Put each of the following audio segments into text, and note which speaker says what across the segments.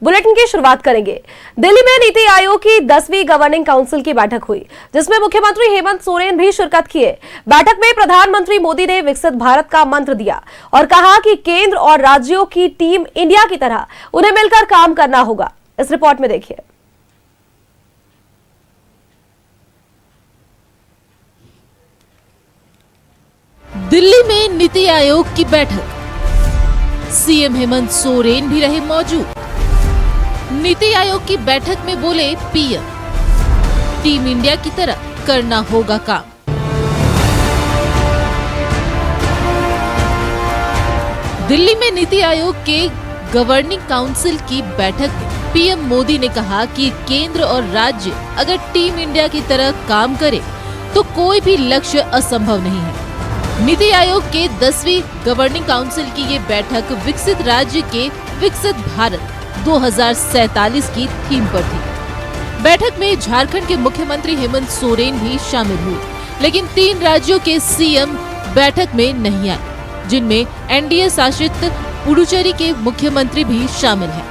Speaker 1: Bulletin की शुरुआत करेंगे। दिल्ली में नीति आयोग की 10वीं गवर्निंग काउंसिल की बैठक हुई, जिसमें मुख्यमंत्री हेमंत सोरेन भी शिरकत किए। बैठक में प्रधानमंत्री मोदी ने विकसित भारत का मंत्र दिया और कहा कि केंद्र और राज्यों की टीम इंडिया की तरह उन्हें मिलकर काम करना होगा। इस रिपोर्ट में देखिए।
Speaker 2: दिल्ली में नीति आयोग की बैठक, सीएम हेमंत सोरेन भी रहे मौजूद। नीति आयोग की बैठक में बोले पीएम, टीम इंडिया की तरह करना होगा काम। दिल्ली में नीति आयोग के गवर्निंग काउंसिल की बैठक में पीएम मोदी ने कहा कि केंद्र और राज्य अगर टीम इंडिया की तरह काम करे तो कोई भी लक्ष्य असंभव नहीं है। नीति आयोग के 10वीं गवर्निंग काउंसिल की ये बैठक विकसित राज्य के विकसित भारत 2047 की थीम पर थी। बैठक में झारखंड के मुख्यमंत्री हेमंत सोरेन भी शामिल हुए, लेकिन 3 राज्यों के सीएम बैठक में नहीं आए, जिनमें एनडीए शासित पुडुचेरी के मुख्यमंत्री भी शामिल हैं।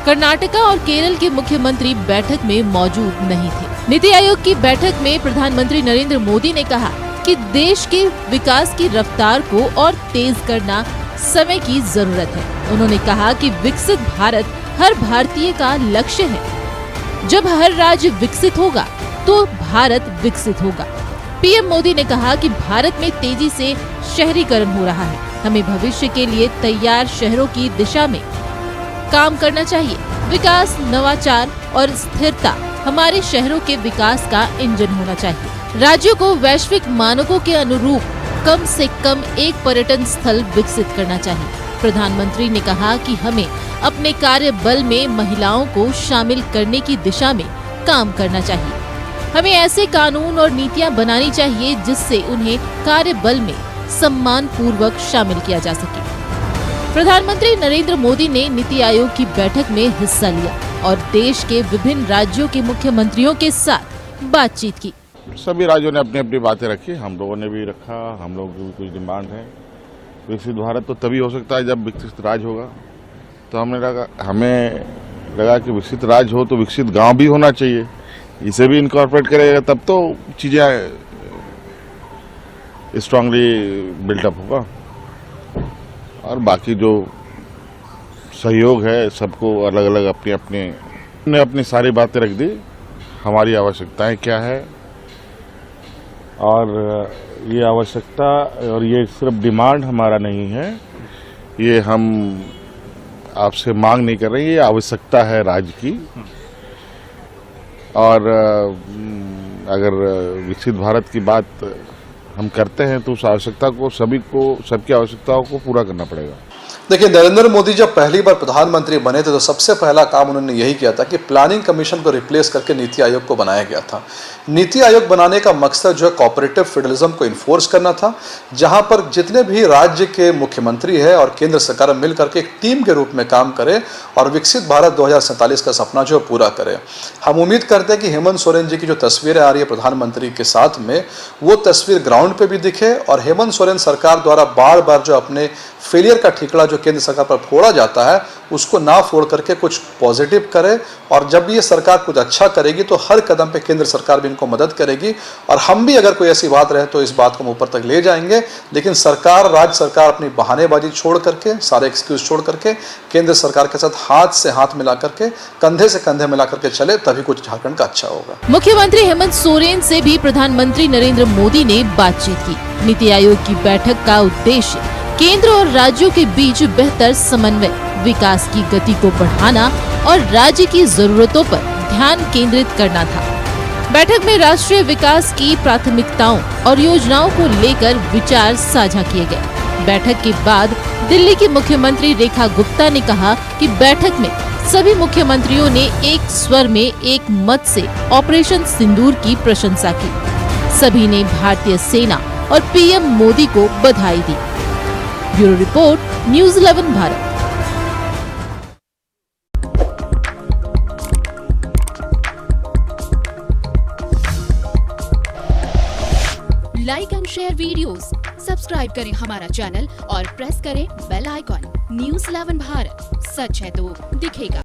Speaker 2: कर्नाटका और केरल के मुख्यमंत्री बैठक में मौजूद नहीं थे। नीति आयोग की बैठक में प्रधानमंत्री नरेंद्र मोदी ने कहा कि देश के विकास की रफ्तार को और तेज करना समय की जरूरत है। उन्होंने कहा कि विकसित भारत हर भारतीय का लक्ष्य है। जब हर राज्य विकसित होगा तो भारत विकसित होगा। पीएम मोदी ने कहा कि भारत में तेजी से शहरीकरण हो रहा है। हमें भविष्य के लिए तैयार शहरों की दिशा में काम करना चाहिए। विकास, नवाचार और स्थिरता हमारे शहरों के विकास का इंजन होना चाहिए। राज्यों को वैश्विक मानकों के अनुरूप कम से कम एक पर्यटन स्थल विकसित करना चाहिए। प्रधानमंत्री ने कहा कि हमें अपने कार्य बल में महिलाओं को शामिल करने की दिशा में काम करना चाहिए। हमें ऐसे कानून और नीतियां बनानी चाहिए जिससे उन्हें कार्य बल में सम्मान पूर्वक शामिल किया जा सके। प्रधानमंत्री नरेंद्र मोदी ने नीति आयोग की बैठक में हिस्सा लिया और देश के विभिन्न राज्यों के मुख्यमंत्रियों के साथ बातचीत की।
Speaker 3: सभी राज्यों ने अपनी अपनी बातें रखी, हम लोगों ने भी रखा। हम लोगों की भी कुछ डिमांड है। विकसित भारत तो तभी हो सकता है जब विकसित राज्य होगा। तो हमें लगा कि विकसित राज्य हो तो विकसित गांव भी होना चाहिए। इसे भी इनकॉर्पोरेट करेगा तब तो चीजें स्ट्रांगली बिल्टअप होगा। और बाकी जो सहयोग है सबको अलग अलग अपनी सारी बातें रख दी। हमारी आवश्यकताएं क्या है, और ये आवश्यकता और ये सिर्फ डिमांड हमारा नहीं है, ये हम आपसे मांग नहीं कर रहे, ये आवश्यकता है राज्य की। और अगर विकसित भारत की बात हम करते हैं तो उस आवश्यकता को सबकी आवश्यकताओं को पूरा करना पड़ेगा।
Speaker 4: देखिए, नरेंद्र मोदी जब पहली बार प्रधानमंत्री बने थे तो सबसे पहला काम उन्होंने यही किया था कि प्लानिंग कमीशन को रिप्लेस करके नीति आयोग को बनाया गया था। नीति आयोग बनाने का मकसद जो है कोऑपरेटिव फेडरलिज्म को इन्फोर्स करना था, जहां पर जितने भी राज्य के मुख्यमंत्री है और केंद्र सरकार मिल करके एक टीम के रूप में काम करे और विकसित भारत 2047 का सपना जो है पूरा करे। हम उम्मीद करते हैं कि हेमंत सोरेन जी की जो तस्वीरें आ रही है प्रधानमंत्री के साथ में, वो तस्वीर ग्राउंड पे भी दिखे और हेमंत सोरेन सरकार द्वारा बार बार जो अपने फेलियर का ठिकड़ा जो केंद्र सरकार पर फोड़ा जाता है उसको ना फोड़ करके कुछ पॉजिटिव करे। और जब ये सरकार कुछ अच्छा करेगी तो हर कदम पे केंद्र सरकार भी इनको मदद करेगी। और हम भी अगर कोई ऐसी बात रहे तो इस बात को हम ऊपर तक ले जाएंगे। लेकिन सरकार, राज्य सरकार अपनी बहानेबाजी छोड़ करके, सारे एक्सक्यूज छोड़ करके केंद्र सरकार के साथ हाथ से हाथ मिला करके, कंधे से कंधे मिला करके चले, तभी कुछ झारखंड का अच्छा होगा।
Speaker 2: मुख्यमंत्री हेमंत सोरेन से भी प्रधानमंत्री नरेंद्र मोदी ने बातचीत की। नीति आयोग की बैठक का उद्देश्य केंद्र और राज्यों के बीच बेहतर समन्वय, विकास की गति को बढ़ाना और राज्य की जरूरतों पर ध्यान केंद्रित करना था। बैठक में राष्ट्रीय विकास की प्राथमिकताओं और योजनाओं को लेकर विचार साझा किए गए। बैठक के बाद दिल्ली की मुख्यमंत्री रेखा गुप्ता ने कहा कि बैठक में सभी मुख्यमंत्रियों ने एक स्वर में एक मत से ऑपरेशन सिंदूर की प्रशंसा की। सभी ने भारतीय सेना और पीएम मोदी को बधाई दी। Bureau report, news 11 Bharat.
Speaker 5: Like and share videos, subscribe करें हमारा चैनल और प्रेस करें बेल आइकॉन। न्यूज़ 11 भारत, सच है तो दिखेगा।